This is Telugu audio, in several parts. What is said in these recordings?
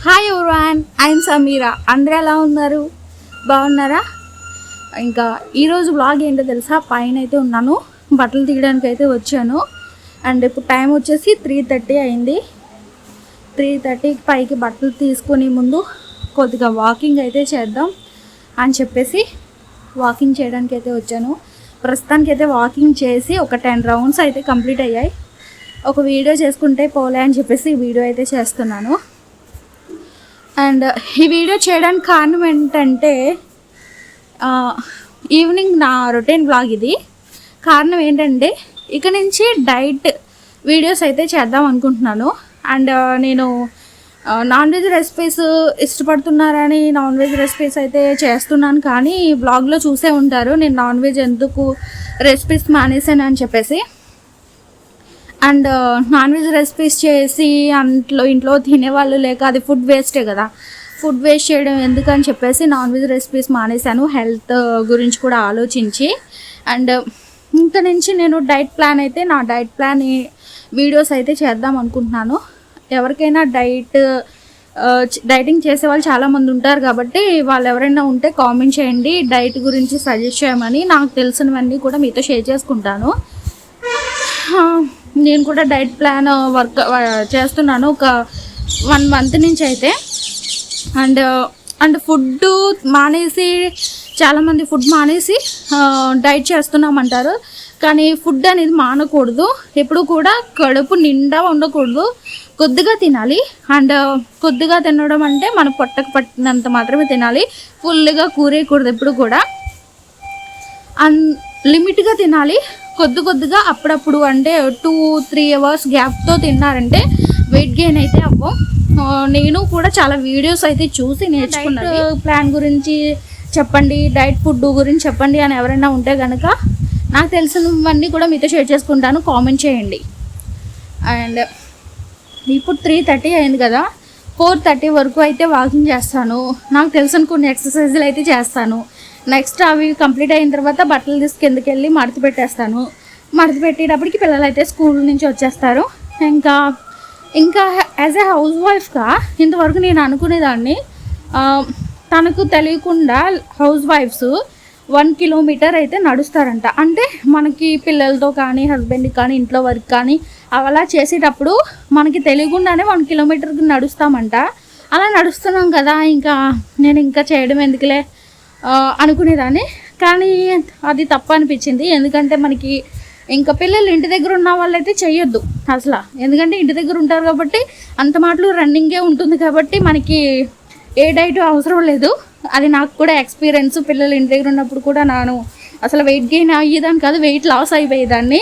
Hi everyone, I'm Sameera. అందరూ ఎలా ఉన్నారు? బాగున్నారా? ఇంకా ఈరోజు వ్లాగ్ ఏంటో తెలుసా? పైన అయితే ఉన్నాను, బట్టలు తీయడానికి అయితే వచ్చాను. అండ్ ఇప్పుడు టైం వచ్చేసి 3:30 అయింది. 3:30కి పైకి బట్టలు తీసుకుని ముందు కొద్దిగా వాకింగ్ అయితే చేద్దాం అని చెప్పేసి వాకింగ్ చేయడానికి అయితే వచ్చాను. ప్రస్తుతానికి అయితే వాకింగ్ చేసి ఒక 10 రౌండ్స్ అయితే కంప్లీట్ అయ్యాయి. ఒక వీడియో చేసుకుంటే పోలే అని చెప్పేసి ఈ వీడియో అయితే చేస్తున్నాను. అండ్ ఈ వీడియో చేయడానికి కారణం ఏంటంటే ఈవినింగ్ నా రొటీన్ బ్లాగ్ ఇది. కారణం ఏంటంటే ఇక నుంచి డైట్ వీడియోస్ అయితే చేద్దాం అనుకుంటున్నాను. అండ్ నేను నాన్ వెజ్ రెసిపీస్ ఇష్టపడుతున్నారని నాన్ వెజ్ రెసిపీస్ అయితే చేస్తున్నాను. కానీ బ్లాగ్లో చూసే ఉంటారు నేను నాన్ వెజ్ ఎందుకు రెసిపీస్ మానేసాను అని చెప్పేసి. అండ్ నాన్ వెజ్ రెసిపీస్ చేసి ఇంట్లో తినేవాళ్ళు లేక అది ఫుడ్ వేస్టే కదా, ఫుడ్ వేస్ట్ చేయడం ఎందుకని చెప్పేసి నాన్ వెజ్ రెసిపీస్ మానేశాను, హెల్త్ గురించి కూడా ఆలోచించి. అండ్ ఇంక నుంచి నేను నా డైట్ ప్లాన్ వీడియోస్ అయితే చేద్దాం అనుకుంటున్నాను. ఎవరికైనా డైటింగ్ చేసే వాళ్ళు చాలామంది ఉంటారు కాబట్టి వాళ్ళు ఎవరైనా ఉంటే కామెంట్ చేయండి, డైట్ గురించి సజెస్ట్ చేయమని. నాకు తెలిసినవన్నీ కూడా మీతో షేర్ చేసుకుంటాను. నేను కూడా డైట్ ప్లాన్ వర్క్ చేస్తున్నాను ఒక 1 మంత్ నుంచి అయితే. అండ్ ఫుడ్ మానేసి చాలామంది ఫుడ్ మానేసి డైట్ చేస్తున్నామంటారు. కానీ ఫుడ్ అనేది మానకూడదు, ఎప్పుడు కూడా కడుపు నిండా ఉండకూడదు, కొద్దిగా తినాలి. అండ్ కొద్దిగా తినడం అంటే మన పొట్టకు పట్టినంత మాత్రమే తినాలి, ఫుల్గా కూరేయకూడదు ఎప్పుడు కూడా. లిమిట్గా తినాలి, కొద్దిగా అప్పుడప్పుడు. అంటే 2-3 అవర్స్ గ్యాప్తో తిన్నారంటే వెయిట్ గెయిన్ అయితే అవ్వం. నేను కూడా చాలా వీడియోస్ అయితే చూసి నేర్చుకున్నాను. ప్లాన్ గురించి చెప్పండి, డైట్ ఫుడ్ గురించి చెప్పండి అని ఎవరైనా ఉంటే కనుక నాకు తెలిసినవన్నీ కూడా మీతో షేర్ చేసుకుంటాను, కామెంట్ చేయండి. అండ్ ఇప్పుడు 3:30 అయింది కదా, 4:30 వరకు అయితే వాకింగ్ చేస్తాను. నాకు తెలిసిన కొన్ని ఎక్సర్సైజులు అయితే చేస్తాను. నెక్స్ట్ అవి కంప్లీట్ అయిన తర్వాత బట్టలు తీసి కిందకి వెళ్ళి మడత పెట్టేస్తాను. మడత పెట్టేటప్పటికి పిల్లలు అయితే స్కూల్ నుంచి వచ్చేస్తారు. ఇంకా యాజ్ ఏ హౌస్ వైఫ్గా ఇంతవరకు నేను అనుకునేదాన్ని, తనకు తెలియకుండా హౌస్ వైఫ్స్ 1 కిలోమీటర్ అయితే నడుస్తారంట. అంటే మనకి పిల్లలతో కానీ హస్బెండ్కి కానీ ఇంట్లో వర్క్ కానీ అలా చేసేటప్పుడు మనకి తెలియకుండానే 1 కిలోమీటర్కి నడుస్తామంట. అలా నడుస్తున్నాం కదా, నేను ఇంకా చేయడం ఎందుకులే అనుకునేదాన్ని. కానీ అది తప్పు అనిపించింది. ఎందుకంటే మనకి ఇంకా పిల్లలు ఇంటి దగ్గర ఉన్న వాళ్ళైతే చెయ్యొద్దు అసలు. ఎందుకంటే ఇంటి దగ్గర ఉంటారు కాబట్టి అంత మాటలు రన్నింగే ఉంటుంది కాబట్టి మనకి ఏ డైట్ అవసరం లేదు. అది నాకు కూడా ఎక్స్పీరియన్స్. పిల్లలు ఇంటి దగ్గర ఉన్నప్పుడు కూడా నేను అసలు వెయిట్ గెయిన్ అయ్యేదాన్ని కాదు, వెయిట్ లాస్ అయిపోయేదాన్ని.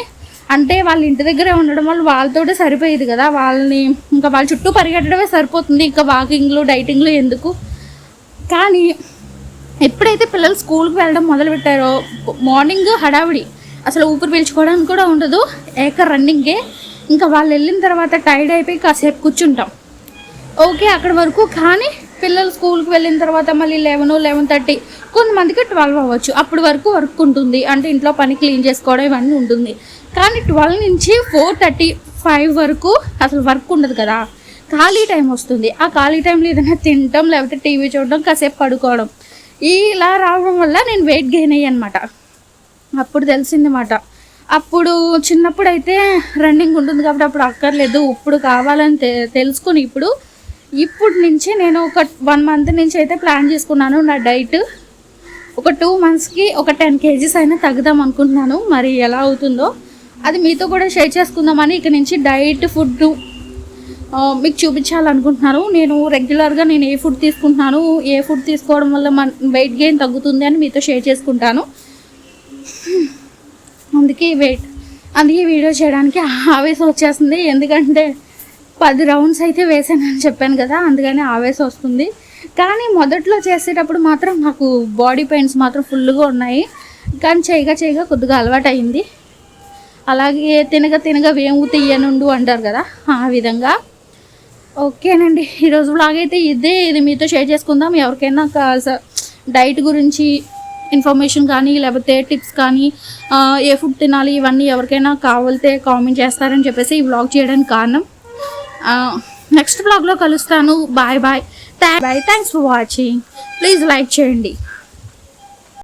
అంటే వాళ్ళు ఇంటి దగ్గరే ఉండడం వల్ల వాళ్ళతోటే సరిపోయేది కదా, వాళ్ళ చుట్టూ పరిగెట్టడమే సరిపోతుంది, ఇంకా వాకింగ్లు డైటింగ్లు ఎందుకు. కానీ ఎప్పుడైతే పిల్లలు స్కూల్కి వెళ్ళడం మొదలుపెట్టారో మార్నింగ్ హడావిడి, అసలు ఊపిరి పీల్చుకోవడానికి కూడా ఉండదు, రన్నింగే. ఇంకా వాళ్ళు వెళ్ళిన తర్వాత టైర్డ్ అయిపోయి కాసేపు కూర్చుంటాం, ఓకే అక్కడి వరకు. కానీ పిల్లలు స్కూల్కి వెళ్ళిన తర్వాత మళ్ళీ 11-11:30, కొంతమందికి 12 అవ్వచ్చు, అప్పటి వరకు వర్క్ ఉంటుంది. అంటే ఇంట్లో పని క్లీన్ చేసుకోవడం ఇవన్నీ ఉంటుంది. కానీ 12 నుంచి 4:35 వరకు అసలు వర్క్ ఉండదు కదా, ఖాళీ టైం వస్తుంది. ఆ ఖాళీ టైంలో ఏదైనా తినటం, లేకపోతే టీవీ చూడడం, కాసేపు పడుకోవడం, ఇలా రావడం వల్ల నేను వెయిట్ గెయిన్ అయ్యాను అనమాట. అప్పుడు తెలిసిందన్నమాట. అప్పుడు చిన్నప్పుడు అయితే రన్నింగ్ ఉంటుంది కాబట్టి అప్పుడు అక్కర్లేదు, ఇప్పుడు కావాలని తెలుసుకుని ఇప్పుడు నుంచి నేను ఒక 1 మంత్ నుంచి అయితే ప్లాన్ చేసుకున్నాను నా డైట్. ఒక 2 మంత్స్కి ఒక 10 kgs అయినా తగ్గుదాం అనుకుంటున్నాను. మరి ఎలా అవుతుందో అది మీతో కూడా షేర్ చేసుకుందామని ఇక నుంచి డైట్ ఫుడ్ మీకు చూపించాలనుకుంటున్నాను. నేను రెగ్యులర్గా ఏ ఫుడ్ తీసుకుంటున్నాను, ఏ ఫుడ్ తీసుకోవడం వల్ల వెయిట్ గెయిన్ తగ్గుతుంది అని మీతో షేర్ చేసుకుంటాను. అందుకే వీడియో చేయడానికి ఆవేశం వచ్చేస్తుంది. ఎందుకంటే 10 రౌండ్స్ అయితే వేసానని చెప్పాను కదా, అందుకని ఆవేశం వస్తుంది. కానీ మొదట్లో చేసేటప్పుడు మాత్రం నాకు బాడీ పెయిన్స్ మాత్రం ఫుల్గా ఉన్నాయి. కానీ చేయగా కొద్దిగా అలవాటు అయింది. అలాగే తినగా వేము తీయనుండు అంటారు కదా, ఆ విధంగా. ఓకేనండి, ఈరోజు వ్లాగ్ అయితే ఇది మీతో షేర్ చేసుకుందాం. ఎవరికైనా డైట్ గురించి ఇన్ఫర్మేషన్ కానీ లేకపోతే టిప్స్ కానీ, ఏ ఫుడ్ తినాలి ఇవన్నీ ఎవరికైనా కావాలితే కామెంట్ చేస్తారని చెప్పేసి ఈ వ్లాగ్ చేయడానికి కారణం. నెక్స్ట్ వ్లాగ్లో కలుస్తాను. Bye. Bye, thanks for watching. Please like చేయండి.